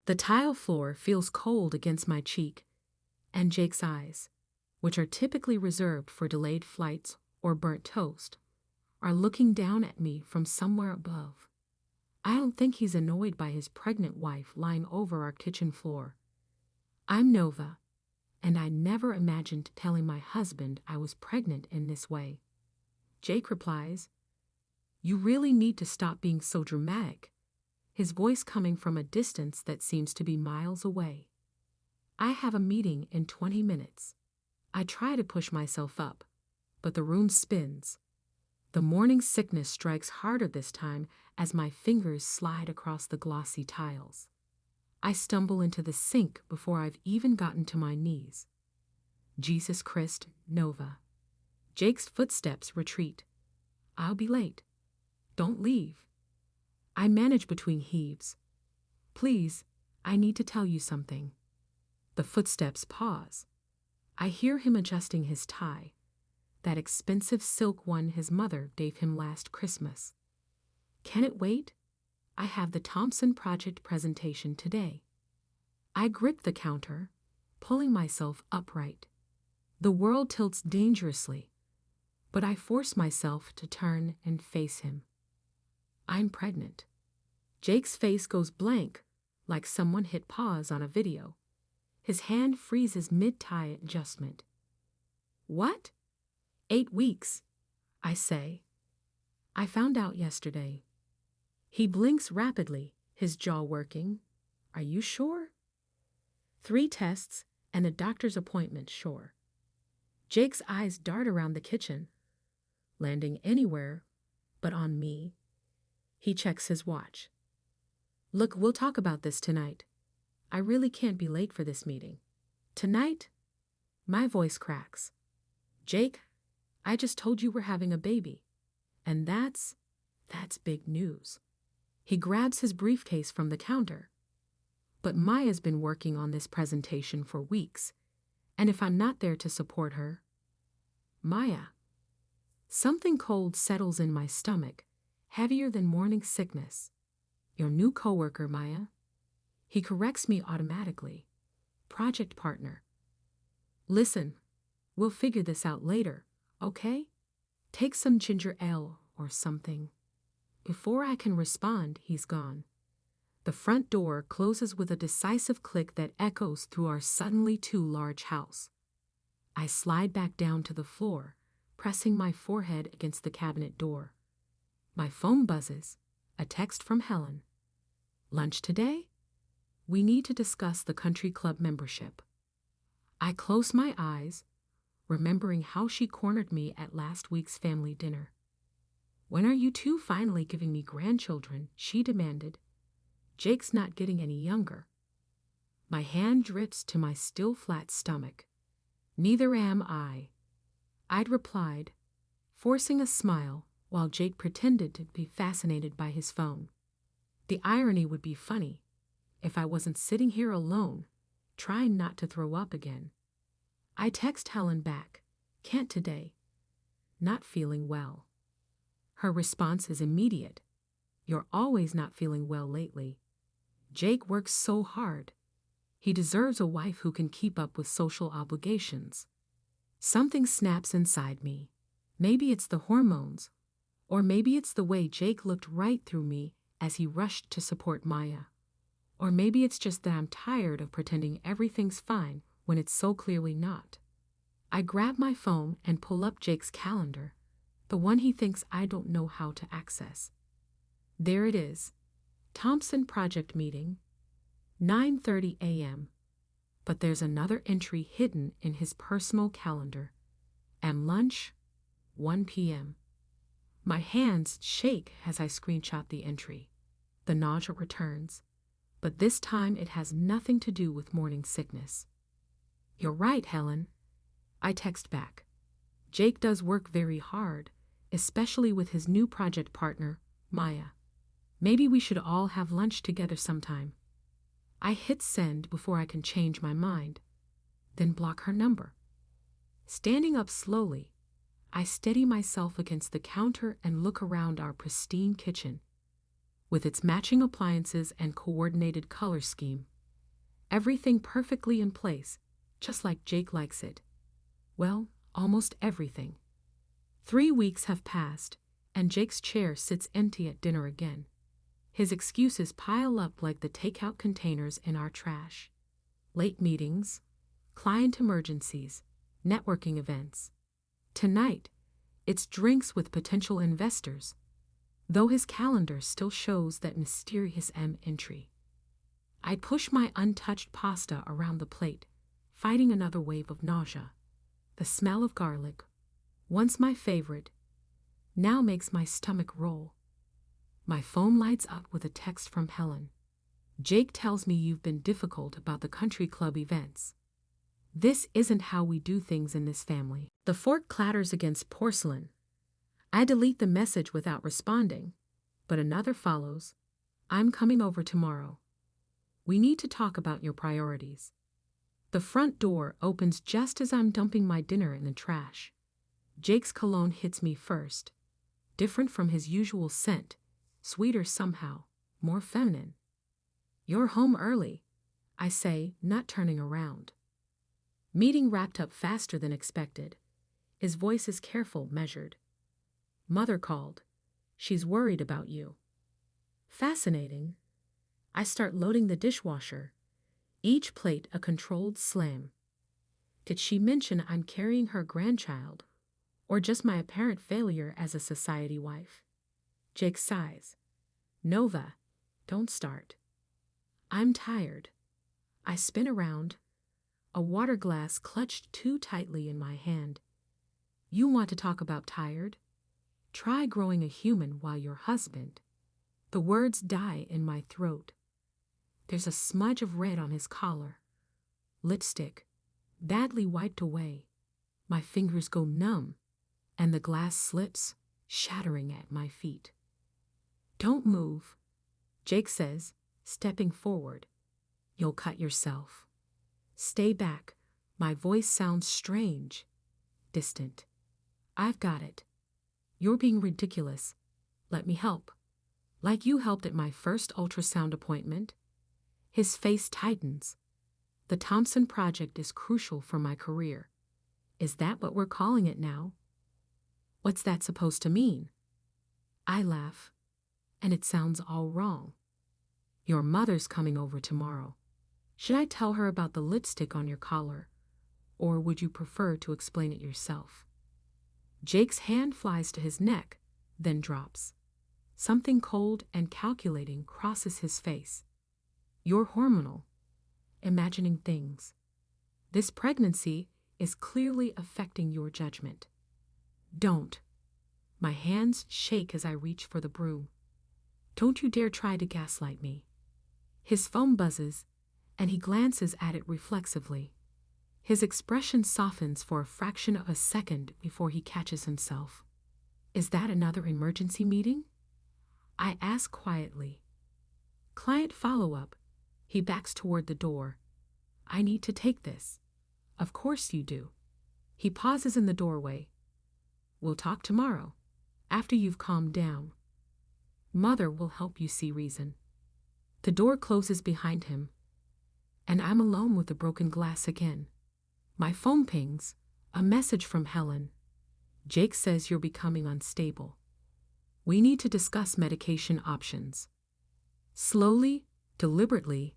The tile floor feels cold against my cheek, and Jake's eyes, which are typically reserved for delayed flights or burnt toast, are looking down at me from somewhere above. I don't think he's annoyed by his pregnant wife lying over our kitchen floor. I'm Nova, and I never imagined telling my husband I was pregnant in this way. Jake replies, "You really need to stop being so dramatic," his voice coming from a distance that seems to be miles away. I have a meeting in 20 minutes. I try to push myself up, but the room spins. The morning sickness strikes harder this time as my fingers slide across the glossy tiles. I stumble into the sink before I've even gotten to my knees. Jesus Christ, Nova. Jake's footsteps retreat. I'll be late. Don't leave. I manage between heaves. Please, I need to tell you something. The footsteps pause. I hear him adjusting his tie, that expensive silk one his mother gave him last Christmas. Can it wait? I have the Thompson project presentation today. I grip the counter, pulling myself upright. The world tilts dangerously, but I force myself to turn and face him. I'm pregnant. Jake's face goes blank, like someone hit pause on a video. His hand freezes mid-tie adjustment. What? 8 weeks, I say. I found out yesterday. He blinks rapidly, his jaw working. Are you sure? 3 tests and a doctor's appointment, sure. Jake's eyes dart around the kitchen, landing anywhere but on me. He checks his watch. Look, we'll talk about this tonight. I really can't be late for this meeting. Tonight? My voice cracks. Jake, I just told you we're having a baby. And that's big news. He grabs his briefcase from the counter. But Maya's been working on this presentation for weeks, and if I'm not there to support her... Maya. Something cold settles in my stomach, heavier than morning sickness. Your new coworker, Maya. He corrects me automatically. Project partner. Listen, we'll figure this out later, okay? Take some ginger ale or something. Before I can respond, he's gone. The front door closes with a decisive click that echoes through our suddenly too large house. I slide back down to the floor, pressing my forehead against the cabinet door. My phone buzzes, a text from Helen. Lunch today? We need to discuss the country club membership. I close my eyes, remembering how she cornered me at last week's family dinner. When are you two finally giving me grandchildren? She demanded. Jake's not getting any younger. My hand drifts to my still flat stomach. Neither am I. I'd replied, forcing a smile while Jake pretended to be fascinated by his phone. The irony would be funny if I wasn't sitting here alone, trying not to throw up again. I text Helen back, can't today. Not feeling well. Her response is immediate. You're always not feeling well lately. Jake works so hard. He deserves a wife who can keep up with social obligations. Something snaps inside me. Maybe it's the hormones, or maybe it's the way Jake looked right through me as he rushed to support Maya. Or maybe it's just that I'm tired of pretending everything's fine when it's so clearly not. I grab my phone and pull up Jake's calendar, the one he thinks I don't know how to access. There it is. Thompson project meeting, 9:30 a.m. But there's another entry hidden in his personal calendar. And lunch, 1 p.m. My hands shake as I screenshot the entry. The nausea returns, but this time it has nothing to do with morning sickness. You're right, Helen. I text back. Jake does work very hard, especially with his new project partner, Maya. Maybe we should all have lunch together sometime. I hit send before I can change my mind, then block her number. Standing up slowly, I steady myself against the counter and look around our pristine kitchen. With its matching appliances and coordinated color scheme, Everything perfectly in place, just like Jake likes it. Well, almost everything. 3 weeks have passed, and Jake's chair sits empty at dinner again. His excuses pile up like the takeout containers in our trash. Late meetings, client emergencies, networking events. Tonight, it's drinks with potential investors, though his calendar still shows that mysterious M entry. I push my untouched pasta around the plate, fighting another wave of nausea. The smell of garlic, once my favorite, now makes my stomach roll. My phone lights up with a text from Helen. Jake tells me you've been difficult about the country club events. This isn't how we do things in this family. The fork clatters against porcelain. I delete the message without responding, but another follows. I'm coming over tomorrow. We need to talk about your priorities. The front door opens just as I'm dumping my dinner in the trash. Jake's cologne hits me first, different from his usual scent, sweeter somehow, more feminine. You're home early, I say, not turning around. Meeting wrapped up faster than expected. His voice is careful, measured. Mother called. She's worried about you. Fascinating. I start loading the dishwasher, each plate a controlled slam. Did she mention I'm carrying her grandchild, or just my apparent failure as a society wife? Jake sighs. Nova, don't start. I'm tired. I spin around, a water glass clutched too tightly in my hand. You want to talk about tired? Try growing a human while your husband. The words die in my throat. There's a smudge of red on his collar. Lipstick, badly wiped away. My fingers go numb, and the glass slips, shattering at my feet. Don't move, Jake says, stepping forward. You'll cut yourself. Stay back. My voice sounds strange, distant. I've got it. You're being ridiculous. Let me help. Like you helped at my first ultrasound appointment. His face tightens. The Thompson Project is crucial for my career. Is that what we're calling it now? What's that supposed to mean? I laugh, and it sounds all wrong. Your mother's coming over tomorrow. Should I tell her about the lipstick on your collar, or would you prefer to explain it yourself? Jake's hand flies to his neck, then drops. Something cold and calculating crosses his face. You're hormonal, imagining things. This pregnancy is clearly affecting your judgment. Don't. My hands shake as I reach for the broom. Don't you dare try to gaslight me. His phone buzzes, and he glances at it reflexively. His expression softens for a fraction of a second before he catches himself. Is that another emergency meeting? I ask quietly. Client follow-up. He backs toward the door. I need to take this. Of course you do. He pauses in the doorway. We'll talk tomorrow, after you've calmed down. Mother will help you see reason. The door closes behind him, and I'm alone with the broken glass again. My phone pings, a message from Helen. Jake says you're becoming unstable. We need to discuss medication options. Slowly, deliberately,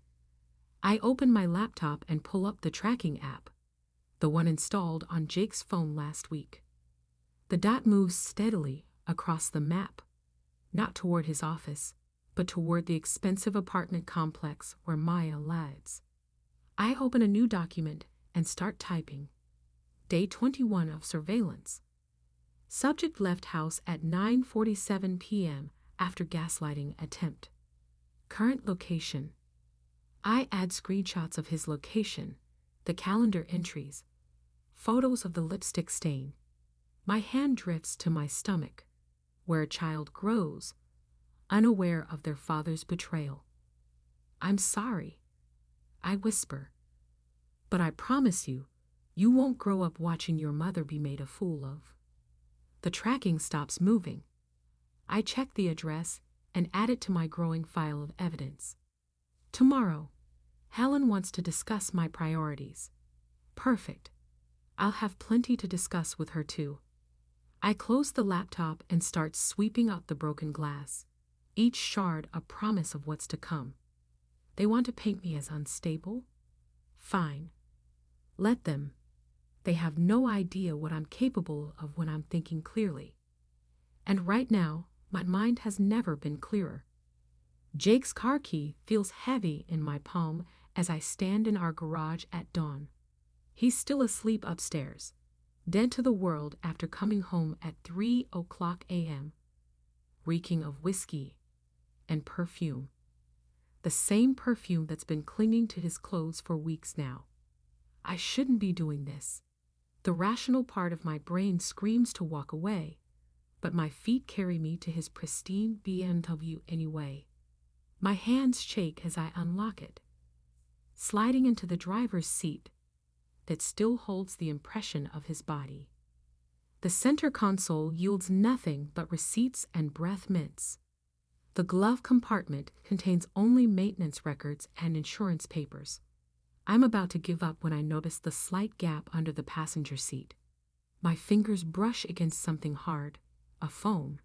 I open my laptop and pull up the tracking app, the one installed on Jake's phone last week. The dot moves steadily across the map, not toward his office, but toward the expensive apartment complex where Maya lives. I open a new document and start typing. Day 21 of surveillance. Subject left house at 9:47 p.m. after gaslighting attempt. Current location. I add screenshots of his location, the calendar entries, photos of the lipstick stain. My hand drifts to my stomach, where a child grows, unaware of their father's betrayal. I'm sorry, I whisper. But I promise you, you won't grow up watching your mother be made a fool of. The tracking stops moving. I check the address and add it to my growing file of evidence. Tomorrow, Helen wants to discuss my priorities. Perfect. I'll have plenty to discuss with her too. I close the laptop and start sweeping out the broken glass, each shard a promise of what's to come. They want to paint me as unstable? Fine. Let them. They have no idea what I'm capable of when I'm thinking clearly. And right now, my mind has never been clearer. Jake's car key feels heavy in my palm as I stand in our garage at dawn. He's still asleep upstairs, dead to the world after coming home at 3:00 a.m., reeking of whiskey and perfume. The same perfume that's been clinging to his clothes for weeks now. I shouldn't be doing this. The rational part of my brain screams to walk away, but my feet carry me to his pristine BMW anyway. My hands shake as I unlock it, sliding into the driver's seat that still holds the impression of his body. The center console yields nothing but receipts and breath mints. The glove compartment contains only maintenance records and insurance papers. I'm about to give up when I notice the slight gap under the passenger seat. My fingers brush against something hard, a phone,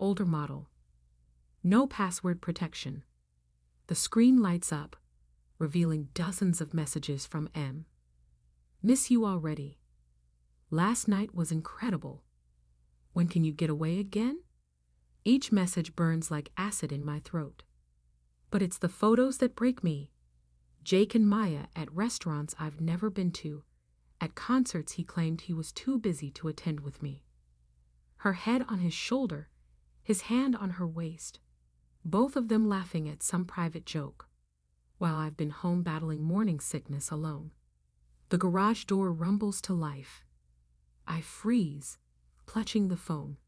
older model. No password protection. The screen lights up, revealing dozens of messages from M. Miss you already. Last night was incredible. When can you get away again? Each message burns like acid in my throat. But it's the photos that break me. Jake and Maya at restaurants I've never been to, at concerts he claimed he was too busy to attend with me. Her head on his shoulder, his hand on her waist, both of them laughing at some private joke, while I've been home battling morning sickness alone. The garage door rumbles to life. I freeze, clutching the phone.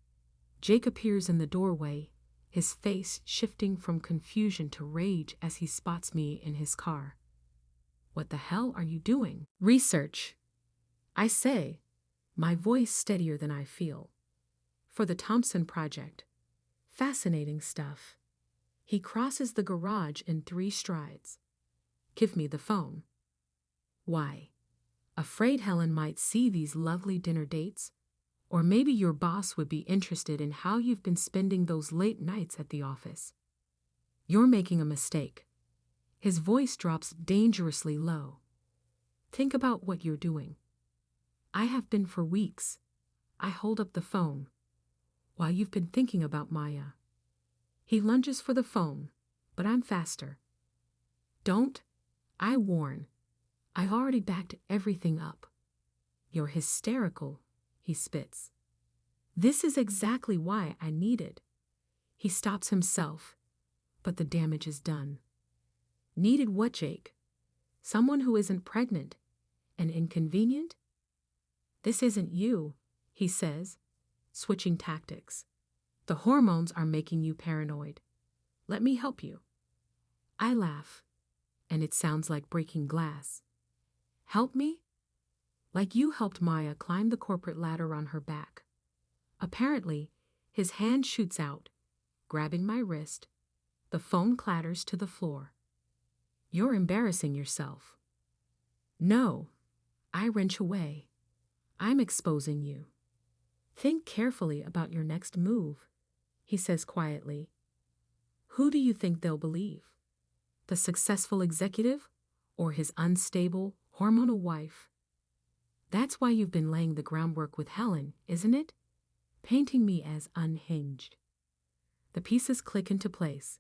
Jake appears in the doorway, his face shifting from confusion to rage as he spots me in his car. What the hell are you doing? Research. I say, my voice steadier than I feel. For the Thompson Project. Fascinating stuff. He crosses the garage in 3 strides. Give me the phone. Why? Afraid Helen might see these lovely dinner dates? Or maybe your boss would be interested in how you've been spending those late nights at the office. You're making a mistake. His voice drops dangerously low. Think about what you're doing. I have been for weeks. I hold up the phone, while you've been thinking about Maya. He lunges for the phone, but I'm faster. Don't, I warn. I already backed everything up. You're hysterical, he spits. This is exactly why I need it. He stops himself, but the damage is done. Needed what, Jake? Someone who isn't pregnant and inconvenient? This isn't you, he says, switching tactics. The hormones are making you paranoid. Let me help you. I laugh, and it sounds like breaking glass. Help me? Like you helped Maya climb the corporate ladder on her back. Apparently, his hand shoots out, grabbing my wrist. The phone clatters to the floor. You're embarrassing yourself. No, I wrench away. I'm exposing you. Think carefully about your next move, he says quietly. Who do you think they'll believe? The successful executive or his unstable, hormonal wife? That's why you've been laying the groundwork with Helen, isn't it? Painting me as unhinged. The pieces click into place.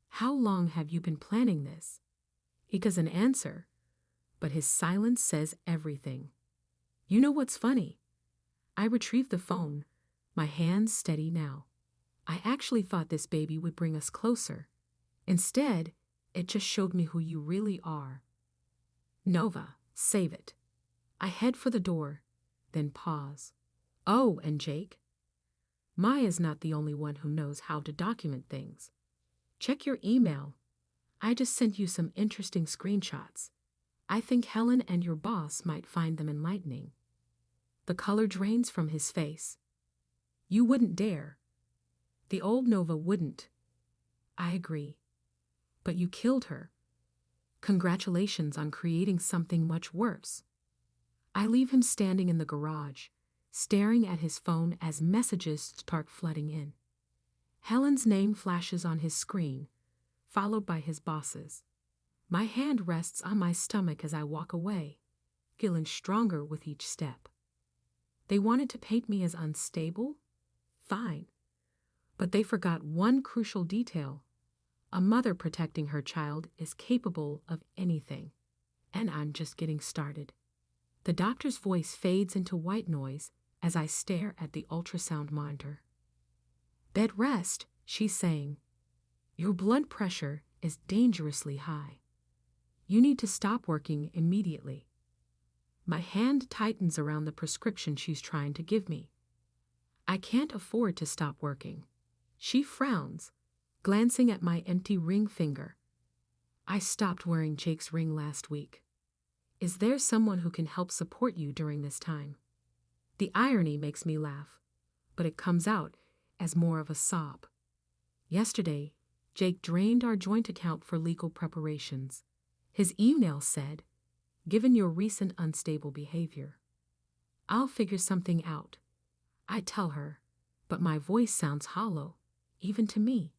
How long have you been planning this? He doesn't answer, but his silence says everything. You know what's funny? I retrieve the phone, my hands steady now. I actually thought this baby would bring us closer. Instead, it just showed me who you really are. Nova, save it. I head for the door, then pause. Oh, and Jake? Maya's not the only one who knows how to document things. Check your email. I just sent you some interesting screenshots. I think Helen and your boss might find them enlightening. The color drains from his face. You wouldn't dare. The old Nova wouldn't. I agree. But you killed her. Congratulations on creating something much worse. I leave him standing in the garage, staring at his phone as messages start flooding in. Helen's name flashes on his screen, followed by his boss's. My hand rests on my stomach as I walk away, feeling stronger with each step. They wanted to paint me as unstable? Fine. But they forgot one crucial detail. A mother protecting her child is capable of anything. And I'm just getting started. The doctor's voice fades into white noise as I stare at the ultrasound monitor. Bed rest, she's saying. Your blood pressure is dangerously high. You need to stop working immediately. My hand tightens around the prescription she's trying to give me. I can't afford to stop working. She frowns, glancing at my empty ring finger. I stopped wearing Jake's ring last week. Is there someone who can help support you during this time? The irony makes me laugh, but it comes out as more of a sob. Yesterday, Jake drained our joint account for legal preparations. His email said, "Given your recent unstable behavior, I'll figure something out." I tell her, but my voice sounds hollow, even to me.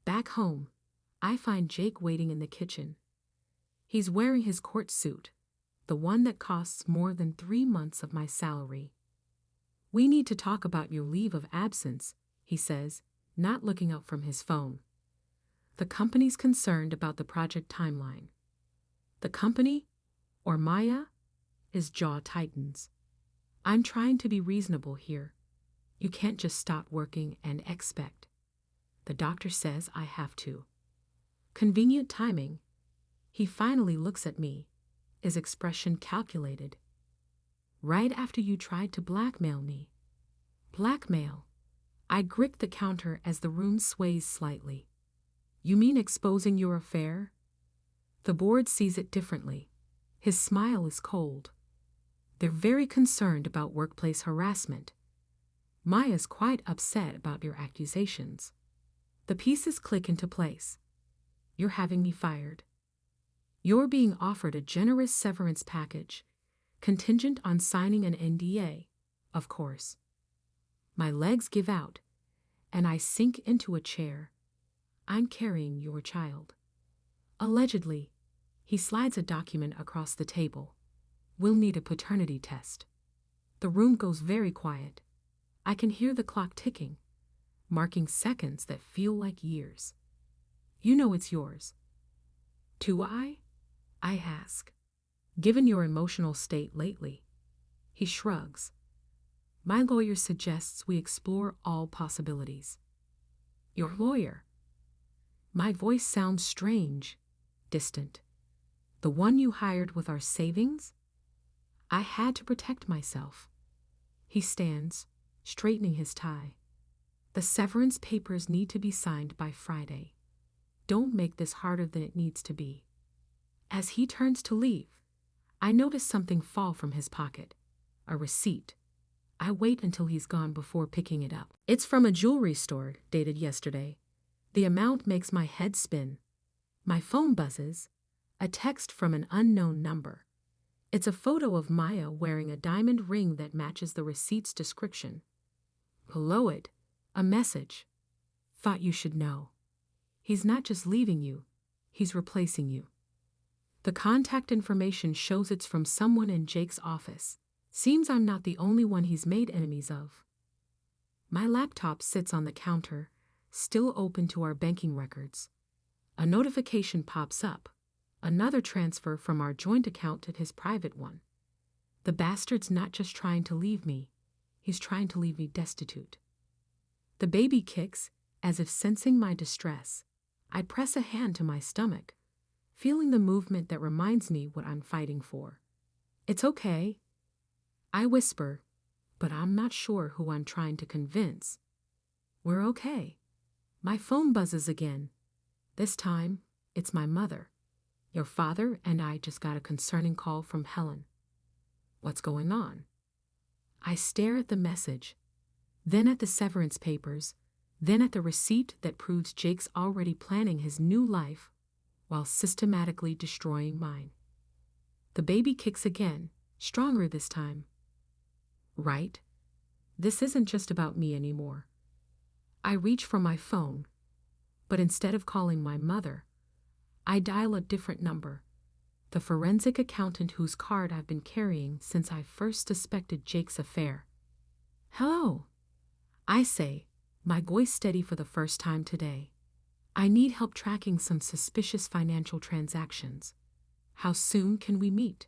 Back home, I find Jake waiting in the kitchen. He's wearing his court suit, the one that costs more than 3 months of my salary. "We need to talk about your leave of absence," he says, not looking up from his phone. The company's concerned about the project timeline. The company, or Maya? His jaw tightens. I'm trying to be reasonable here. You can't just stop working and expect. The doctor says I have to. Convenient timing. He finally looks at me, his expression calculated. Right after you tried to blackmail me. Blackmail? I grip the counter as the room sways slightly. You mean exposing your affair? The board sees it differently. His smile is cold. They're very concerned about workplace harassment. Maya's quite upset about your accusations. The pieces click into place. You're having me fired. You're being offered a generous severance package, contingent on signing an NDA, of course. My legs give out, and I sink into a chair. I'm carrying your child. Allegedly, he slides a document across the table. We'll need a paternity test. The room goes very quiet. I can hear the clock ticking, marking seconds that feel like years. You know it's yours. Do I? I ask. Given your emotional state lately. He shrugs. My lawyer suggests we explore all possibilities. Your lawyer? My voice sounds strange, distant. The one you hired with our savings? I had to protect myself. He stands, straightening his tie. The severance papers need to be signed by Friday. Don't make this harder than it needs to be. As he turns to leave, I notice something fall from his pocket. A receipt. I wait until he's gone before picking it up. It's from a jewelry store, dated yesterday. The amount makes my head spin. My phone buzzes. A text from an unknown number. It's a photo of Maya wearing a diamond ring that matches the receipt's description. Below it, a message. Thought you should know. He's not just leaving you, he's replacing you. The contact information shows it's from someone in Jake's office. Seems I'm not the only one he's made enemies of. My laptop sits on the counter, still open to our banking records. A notification pops up. Another transfer from our joint account to his private one. The bastard's not just trying to leave me, he's trying to leave me destitute. The baby kicks, as if sensing my distress. I press a hand to my stomach, feeling the movement that reminds me what I'm fighting for. It's okay. I whisper, but I'm not sure who I'm trying to convince. We're okay. My phone buzzes again. This time, it's my mother. Your father and I just got a concerning call from Helen. What's going on? I stare at the message, then at the severance papers, then at the receipt that proves Jake's already planning his new life while systematically destroying mine. The baby kicks again, stronger this time. Right? This isn't just about me anymore. I reach for my phone, but instead of calling my mother, I dial a different number, the forensic accountant whose card I've been carrying since I first suspected Jake's affair. Hello, I say, my voice steady for the first time today. I need help tracking some suspicious financial transactions. How soon can we meet?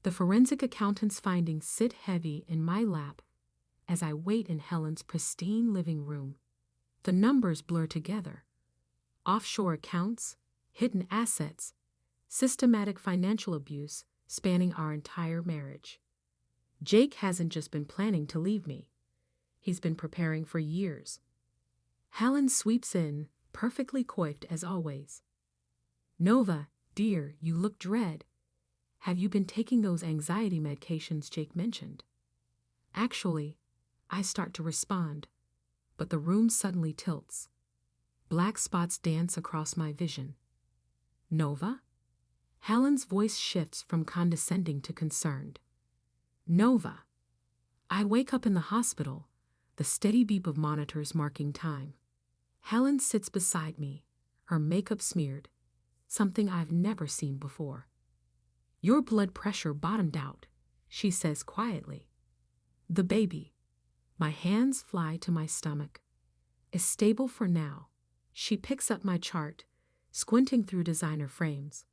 The forensic accountant's findings sit heavy in my lap as I wait in Helen's pristine living room. The numbers blur together. Offshore accounts, hidden assets, systematic financial abuse spanning our entire marriage. Jake hasn't just been planning to leave me. He's been preparing for years. Helen sweeps in, perfectly coiffed as always. Nova, dear, you look dread. Have you been taking those anxiety medications Jake mentioned? Actually, I start to respond, but the room suddenly tilts. Black spots dance across my vision. Nova? Helen's voice shifts from condescending to concerned. Nova. I wake up in the hospital, the steady beep of monitors marking time. Helen sits beside me, her makeup smeared, something I've never seen before. Your blood pressure bottomed out, she says quietly. The baby. My hands fly to my stomach. Is stable for now. She picks up my chart, squinting through designer frames.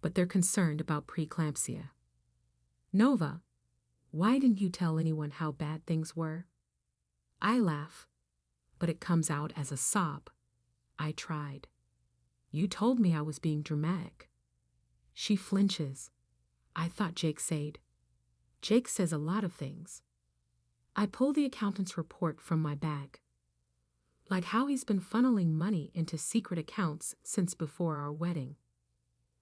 But they're concerned about preeclampsia. Nova, why didn't you tell anyone how bad things were? I laugh, but it comes out as a sob. I tried. You told me I was being dramatic. She flinches. I thought Jake said. Jake says a lot of things. I pull the accountant's report from my bag. Like how he's been funneling money into secret accounts since before our wedding.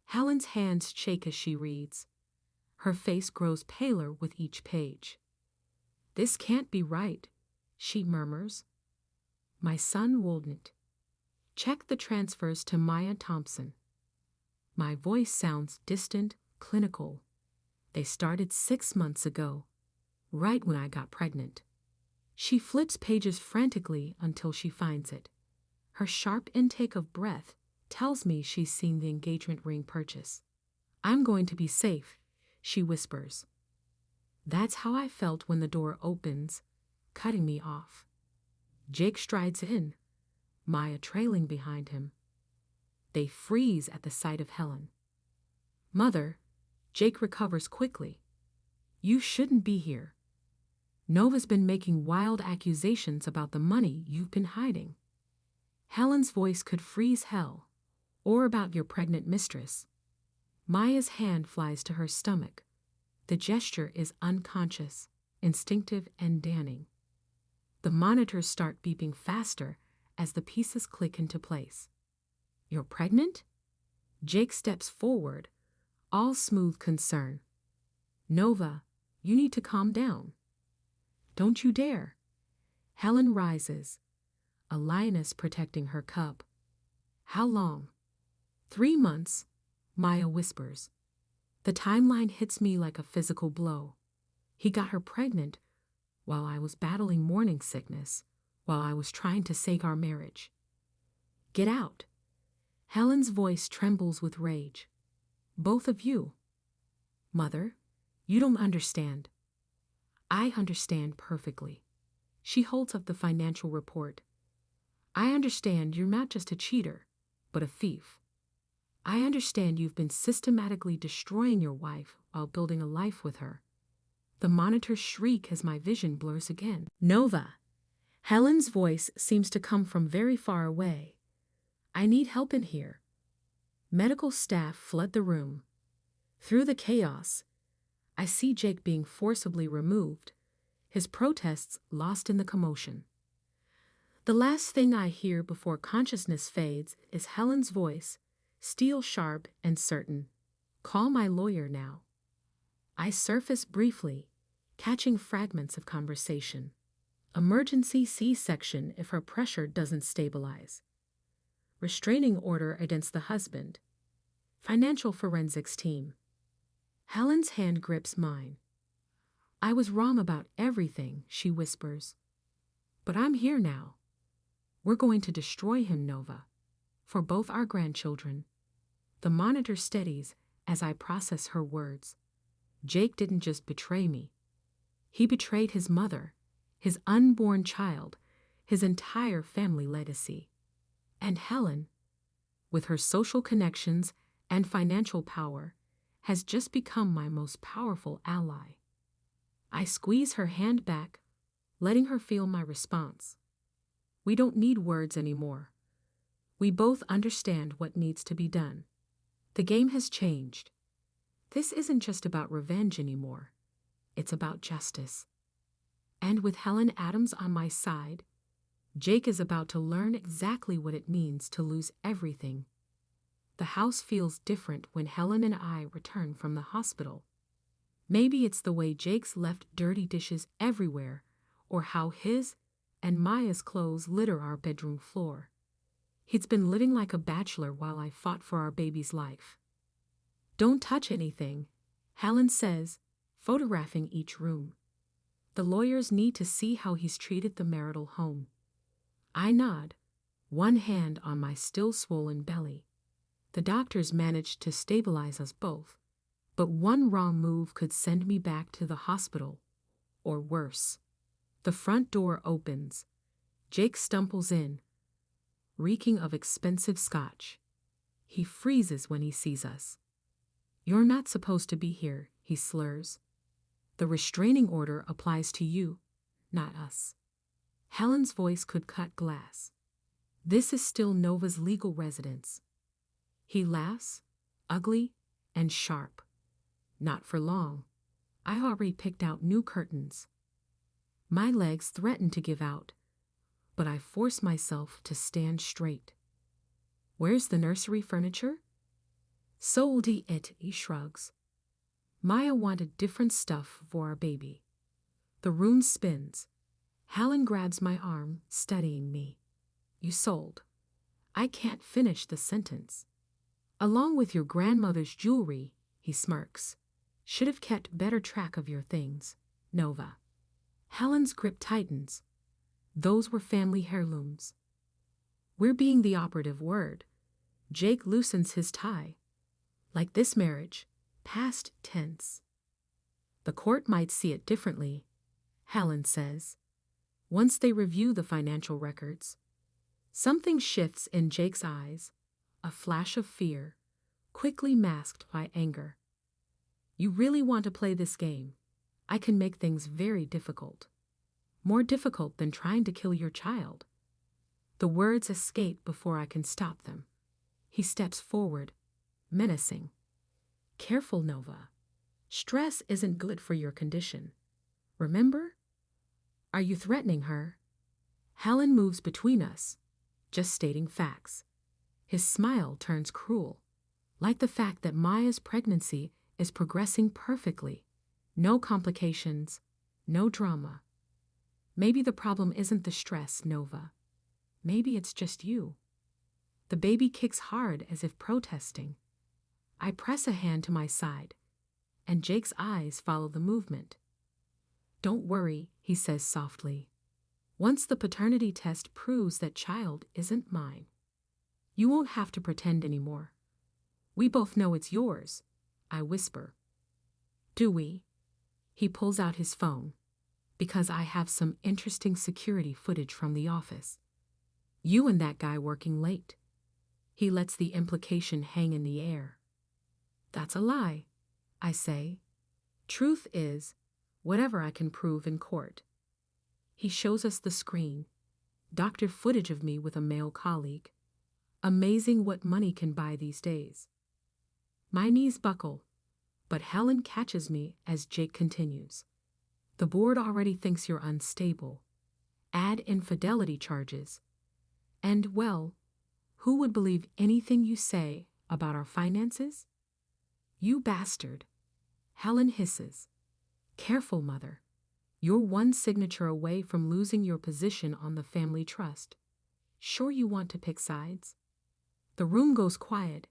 Helen's hands shake as she reads. Her face grows paler with each page. This can't be right, she murmurs. My son wouldn't. Check the transfers to Maya Thompson. My voice sounds distant, clinical. They started 6 months ago, right when I got pregnant. She flips pages frantically until she finds it. Her sharp intake of breath tells me she's seen the engagement ring purchase. I'm going to be safe, she whispers. That's how I felt when the door opens, cutting me off. Jake strides in, Maya trailing behind him. They freeze at the sight of Helen. Mother, Jake recovers quickly. You shouldn't be here. Nova's been making wild accusations about the money you've been hiding. Helen's voice could freeze hell, or about your pregnant mistress. Maya's hand flies to her stomach. The gesture is unconscious, instinctive, and damning. The monitors start beeping faster as the pieces click into place. You're pregnant? Jake steps forward, all smooth concern. Nova, you need to calm down. Don't you dare. Helen rises, a lioness protecting her cub. How long? 3 months, Maya whispers. The timeline hits me like a physical blow. He got her pregnant while I was battling morning sickness, while I was trying to save our marriage. Get out. Helen's voice trembles with rage. Both of you. Mother, you don't understand. I understand perfectly. She holds up the financial report. I understand you're not just a cheater, but a thief. I understand you've been systematically destroying your wife while building a life with her. The monitors shriek as my vision blurs again. Nova. Helen's voice seems to come from very far away. I need help in here. Medical staff flood the room. Through the chaos, I see Jake being forcibly removed, his protests lost in the commotion. The last thing I hear before consciousness fades is Helen's voice, steel sharp and certain. Call my lawyer now. I surface briefly, catching fragments of conversation. Emergency C-section if her pressure doesn't stabilize. Restraining order against the husband, Financial forensics team. Helen's hand grips mine. I was wrong about everything, she whispers. But I'm here now. We're going to destroy him, Nova. For both our grandchildren. The monitor steadies as I process her words. Jake didn't just betray me. He betrayed his mother, his unborn child, his entire family legacy. And Helen, with her social connections and financial power, has just become my most powerful ally. I squeeze her hand back, letting her feel my response. We don't need words anymore. We both understand what needs to be done. The game has changed. This isn't just about revenge anymore. It's about justice. And with Helen Adams on my side, Jake is about to learn exactly what it means to lose everything. The house feels different when Helen and I return from the hospital. Maybe it's the way Jake's left dirty dishes everywhere, or how his and Maya's clothes litter our bedroom floor. He's been living like a bachelor while I fought for our baby's life. Don't touch anything, Helen says, photographing each room. The lawyers need to see how he's treated the marital home. I nod, one hand on my still swollen belly. The doctors managed to stabilize us both, but one wrong move could send me back to the hospital, or worse. The front door opens. Jake stumbles in, reeking of expensive scotch. He freezes when he sees us. You're not supposed to be here, he slurs. The restraining order applies to you, not us. Helen's voice could cut glass. This is still Nova's legal residence. He laughs, ugly and sharp. Not for long. I already picked out new curtains. My legs threaten to give out, but I force myself to stand straight. Where's the nursery furniture? Sold it, he shrugs. Maya wanted different stuff for our baby. The room spins. Helen grabs my arm, studying me. You sold. I can't finish the sentence. Along with your grandmother's jewelry, he smirks. Should have kept better track of your things, Nova. Helen's grip tightens. Those were family heirlooms. We're being the operative word. Jake loosens his tie. Like this marriage, past tense. The court might see it differently, Helen says. Once they review the financial records. Something shifts in Jake's eyes, a flash of fear, quickly masked by anger. You really want to play this game? I can make things very difficult. More difficult than trying to kill your child. The words escape before I can stop them. He steps forward, menacing. Careful, Nova. Stress isn't good for your condition. Remember? Are you threatening her? Helen moves between us, just stating facts. His smile turns cruel, like the fact that Maya's pregnancy is progressing perfectly. No complications, no drama. Maybe the problem isn't the stress, Nova. Maybe it's just you. The baby kicks hard as if protesting. I press a hand to my side, and Jake's eyes follow the movement. Don't worry, he says softly. Once the paternity test proves that child isn't mine, you won't have to pretend anymore. We both know it's yours, I whisper. Do we? He pulls out his phone, because I have some interesting security footage from the office. You and that guy working late. He lets the implication hang in the air. That's a lie, I say. Truth is, whatever I can prove in court. He shows us the screen, doctored footage of me with a male colleague. Amazing what money can buy these days. My knees buckle, but Helen catches me as Jake continues. The board already thinks you're unstable. Add infidelity charges. And, well, who would believe anything you say about our finances? You bastard. Helen hisses. Careful, Mother. You're one signature away from losing your position on the family trust. Sure you want to pick sides? The room goes quiet,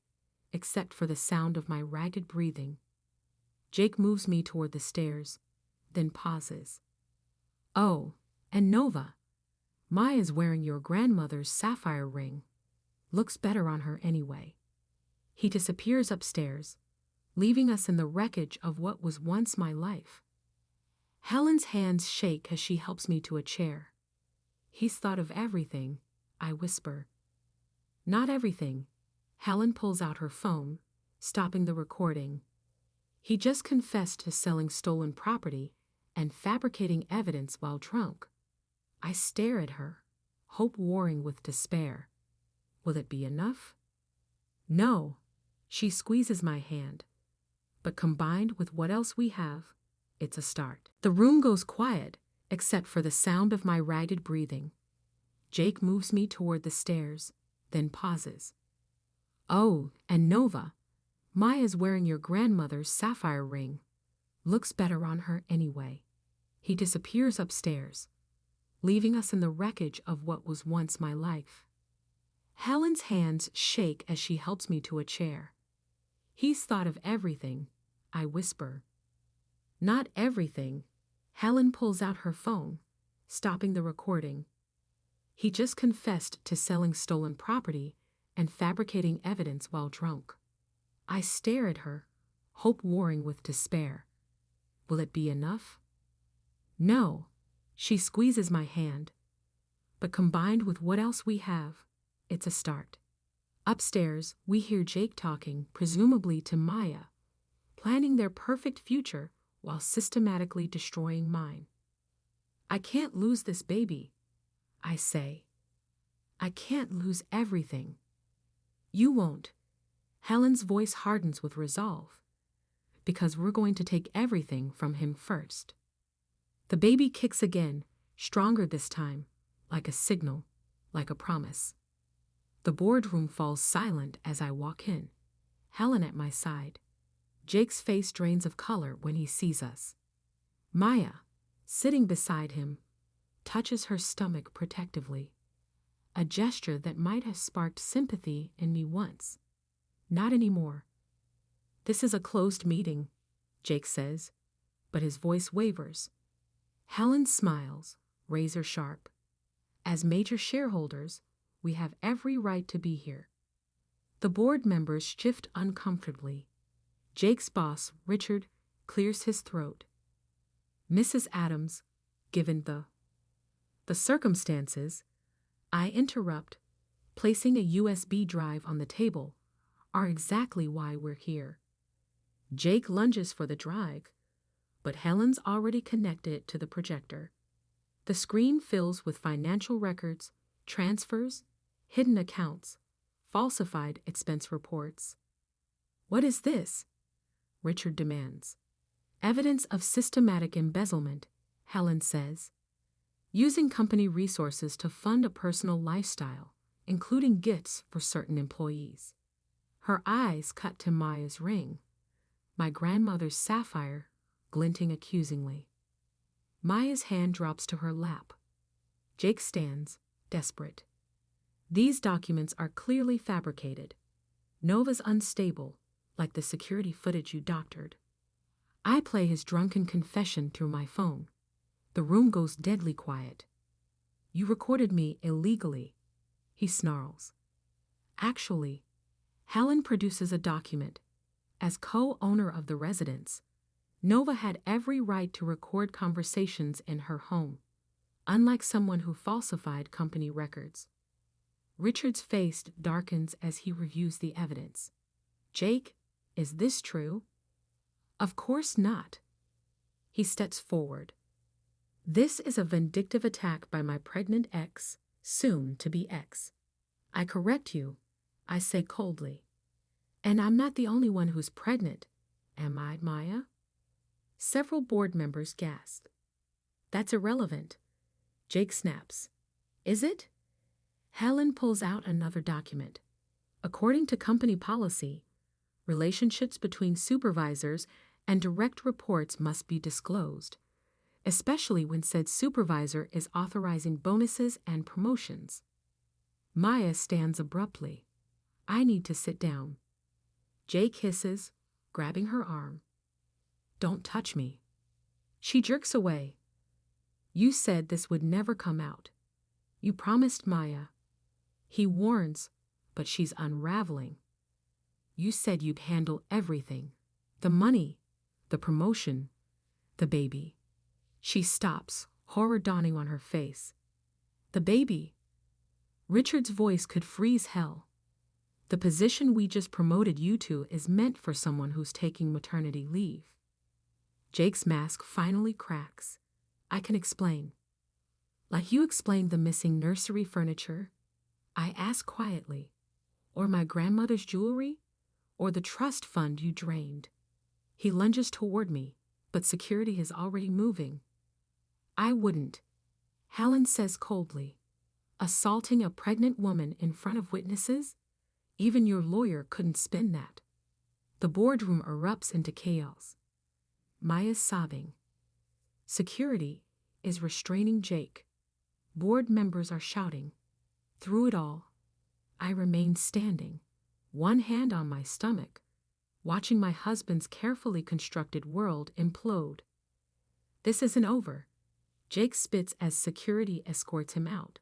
except for the sound of my ragged breathing. Jake moves me toward the stairs, then pauses. Oh, and Nova, Maya's wearing your grandmother's sapphire ring. Looks better on her anyway. He disappears upstairs, leaving us in the wreckage of what was once my life. Helen's hands shake as she helps me to a chair. He's thought of everything, I whisper. Not everything. Helen pulls out her phone, stopping the recording. He just confessed to selling stolen property and fabricating evidence while drunk. I stare at her, hope warring with despair. Will it be enough? No. She squeezes my hand. But combined with what else we have, it's a start. The room goes quiet, except for the sound of my ragged breathing. Jake moves me toward the stairs, then pauses. Oh, and Nova, Maya's wearing your grandmother's sapphire ring. Looks better on her anyway. He disappears upstairs, leaving us in the wreckage of what was once my life. Helen's hands shake as she helps me to a chair. He's thought of everything, I whisper. Not everything. Helen pulls out her phone, stopping the recording. He just confessed to selling stolen property and fabricating evidence while drunk. I stare at her, hope warring with despair. Will it be enough? No. She squeezes my hand. But combined with what else we have, it's a start. Upstairs, we hear Jake talking, presumably to Maya, planning their perfect future while systematically destroying mine. I can't lose this baby, I say. I can't lose everything. You won't. Helen's voice hardens with resolve, because we're going to take everything from him first. The baby kicks again, stronger this time, like a signal, like a promise. The boardroom falls silent as I walk in, Helen at my side. Jake's face drains of color when he sees us. Maya, sitting beside him, touches her stomach protectively, a gesture that might have sparked sympathy in me once. Not anymore. This is a closed meeting, Jake says, but his voice wavers. Helen smiles, razor sharp. As major shareholders, we have every right to be here. The board members shift uncomfortably. Jake's boss, Richard, clears his throat. Mrs. Adams, given the circumstances, I interrupt, placing a USB drive on the table, are exactly why we're here. Jake lunges for the drive, but Helen's already connected it to the projector. The screen fills with financial records, transfers, hidden accounts, falsified expense reports. What is this? Richard demands. Evidence of systematic embezzlement, Helen says. Using company resources to fund a personal lifestyle, including gifts for certain employees. Her eyes cut to Maya's ring, my grandmother's sapphire glinting accusingly. Maya's hand drops to her lap. Jake stands, desperate. These documents are clearly fabricated. Nova's unstable, like the security footage you doctored. I play his drunken confession through my phone. The room goes deadly quiet. You recorded me illegally, he snarls. Actually, Helen produces a document. As co-owner of the residence, Nova had every right to record conversations in her home, unlike someone who falsified company records. Richard's face darkens as he reviews the evidence. Jake, is this true? Of course not. He steps forward. This is a vindictive attack by my pregnant ex, soon to be ex. I correct you, I say coldly. And I'm not the only one who's pregnant, am I, Maya? Several board members gasp. That's irrelevant. Jake snaps. Is it? Helen pulls out another document. According to company policy, relationships between supervisors and direct reports must be disclosed, especially when said supervisor is authorizing bonuses and promotions. Maya stands abruptly. I need to sit down. Jake hisses, grabbing her arm. Don't touch me. She jerks away. You said this would never come out. You promised Maya. He warns, but she's unraveling. You said you'd handle everything. The money, the promotion, the baby. She stops, horror dawning on her face. The baby. Richard's voice could freeze hell. The position we just promoted you to is meant for someone who's taking maternity leave. Jake's mask finally cracks. I can explain. Like you explained the missing nursery furniture, I ask quietly. Or my grandmother's jewelry? Or the trust fund you drained? He lunges toward me, but security is already moving. I wouldn't. Helen says coldly. Assaulting a pregnant woman in front of witnesses? Even your lawyer couldn't spin that. The boardroom erupts into chaos. Maya's sobbing. Security is restraining Jake. Board members are shouting. Through it all, I remain standing, one hand on my stomach, watching my husband's carefully constructed world implode. This isn't over. Jake spits as security escorts him out.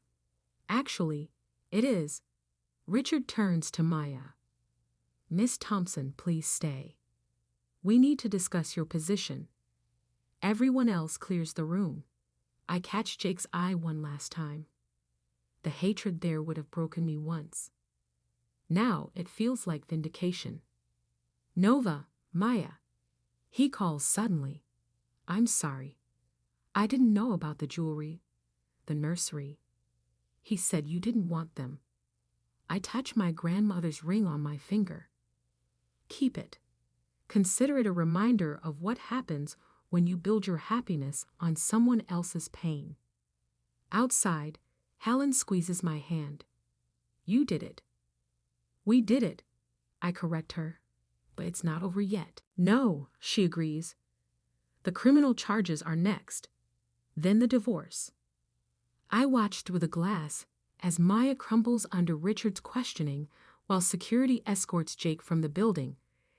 Actually, it is. Richard turns to Maya. Miss Thompson, please stay. We need to discuss your position. Everyone else clears the room. I catch Jake's eye one last time. The hatred there would have broken me once. Now it feels like vindication. Nova, Maya. He calls suddenly. I'm sorry. I didn't know about the jewelry, the nursery. He said you didn't want them. I touch my grandmother's ring on my finger. Keep it. Consider it a reminder of what happens when you build your happiness on someone else's pain. Outside, Helen squeezes my hand. You did it. We did it, I correct her, but it's not over yet. No, she agrees. The criminal charges are next, then the divorce. I watch through the glass as Maya crumbles under Richard's questioning while security escorts Jake from the building,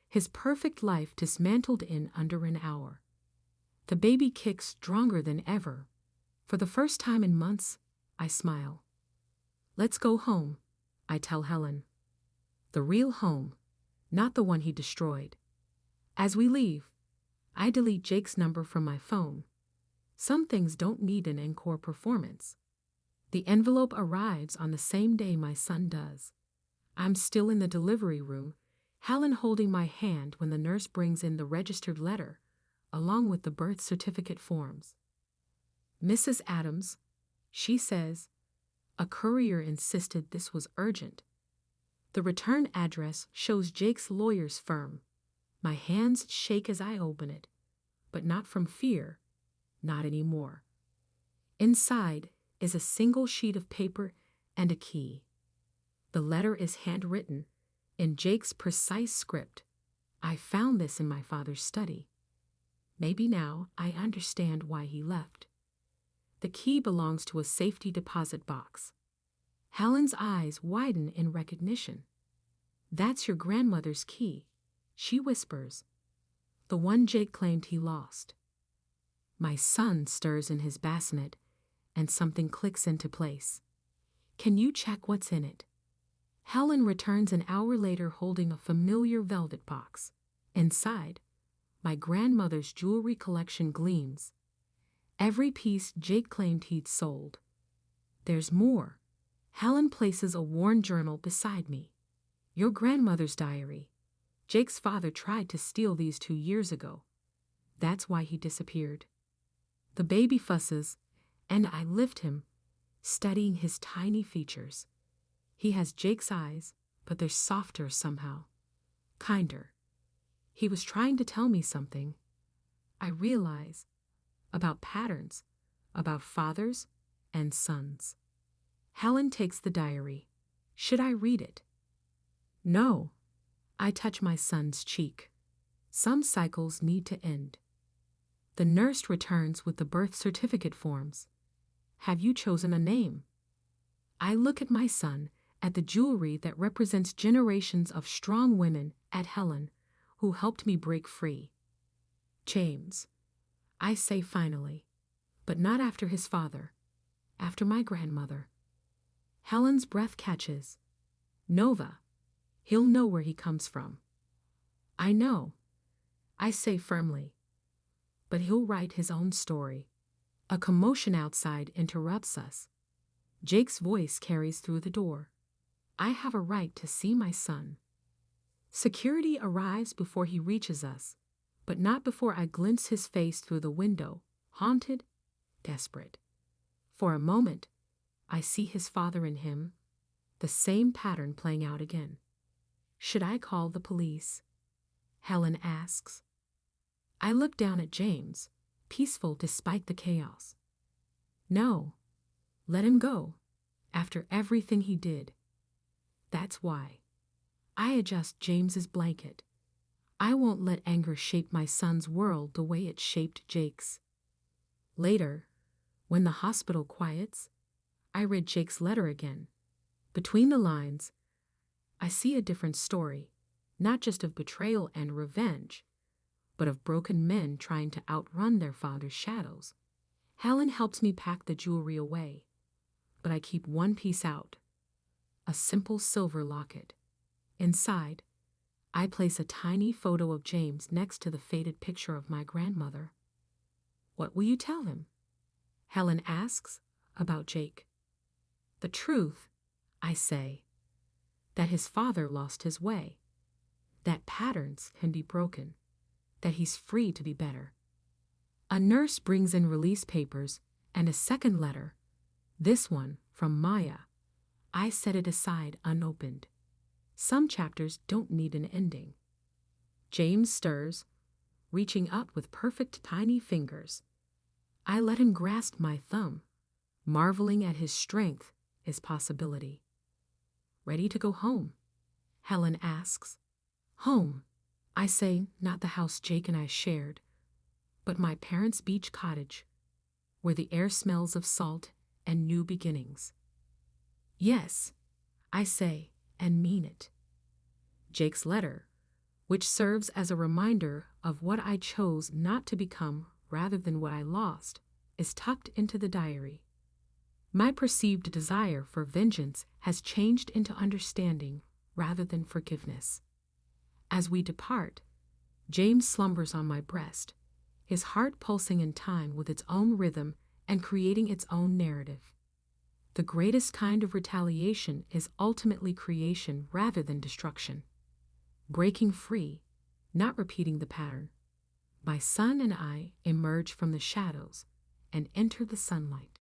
his perfect life dismantled in under an hour. The baby kicks stronger than ever. For the first time in months, I smile. Let's go home, I tell Helen. The real home, not the one he destroyed. As we leave, I delete Jake's number from my phone. Some things don't need an encore performance. The envelope arrives on the same day my son does. I'm still in the delivery room, Helen holding my hand when the nurse brings in the registered letter, along with the birth certificate forms. Mrs. Adams, she says, a courier insisted this was urgent. The return address shows Jake's lawyer's firm. My hands shake as I open it, but not from fear, not anymore. Inside is a single sheet of paper and a key. The letter is handwritten in Jake's precise script. I found this in my father's study. Maybe now I understand why he left. The key belongs to a safety deposit box. Helen's eyes widen in recognition. That's your grandmother's key, she whispers. The one Jake claimed he lost. My son stirs in his bassinet, and something clicks into place. Can you check what's in it? Helen returns an hour later holding a familiar velvet box. Inside, my grandmother's jewelry collection gleams. Every piece Jake claimed he'd sold. There's more. Helen places a worn journal beside me. Your grandmother's diary. Jake's father tried to steal these 2 years ago. That's why he disappeared. The baby fusses, and I lift him, studying his tiny features. He has Jake's eyes, but they're softer somehow. Kinder. He was trying to tell me something. I realize. About patterns, about fathers and sons. Helen takes the diary. Should I read it? No. I touch my son's cheek. Some cycles need to end. The nurse returns with the birth certificate forms. Have you chosen a name? I look at my son, at the jewelry that represents generations of strong women at Helen, who helped me break free. James, I say finally, but not after his father, after my grandmother. Helen's breath catches. Nova, he'll know where he comes from. I know, I say firmly, but he'll write his own story. A commotion outside interrupts us. Jake's voice carries through the door. I have a right to see my son. Security arrives before he reaches us, but not before I glimpse his face through the window, haunted, desperate. For a moment, I see his father in him, the same pattern playing out again. Should I call the police? Helen asks. I look down at James, peaceful despite the chaos. No, let him go, after everything he did. That's why. I adjust James's blanket. I won't let anger shape my son's world the way it shaped Jake's. Later, when the hospital quiets, I read Jake's letter again. Between the lines, I see a different story, not just of betrayal and revenge, but of broken men trying to outrun their father's shadows. Helen helps me pack the jewelry away, but I keep one piece out, a simple silver locket. Inside, I place a tiny photo of James next to the faded picture of my grandmother. What will you tell him? Helen asks about Jake. The truth, I say, that his father lost his way, that patterns can be broken, that he's free to be better. A nurse brings in release papers and a second letter, this one from Maya. I set it aside unopened. Some chapters don't need an ending. James stirs, reaching up with perfect tiny fingers. I let him grasp my thumb, marveling at his strength, his possibility. Ready to go home? Helen asks. Home, I say, not the house Jake and I shared, but my parents' beach cottage, where the air smells of salt and new beginnings. Yes, I say, and mean it. Jake's letter, which serves as a reminder of what I chose not to become rather than what I lost, is tucked into the diary. My perceived desire for vengeance has changed into understanding rather than forgiveness. As we depart, James slumbers on my breast, his heart pulsing in time with its own rhythm and creating its own narrative. The greatest kind of retaliation is ultimately creation rather than destruction. Breaking free, not repeating the pattern. My son and I emerge from the shadows and enter the sunlight.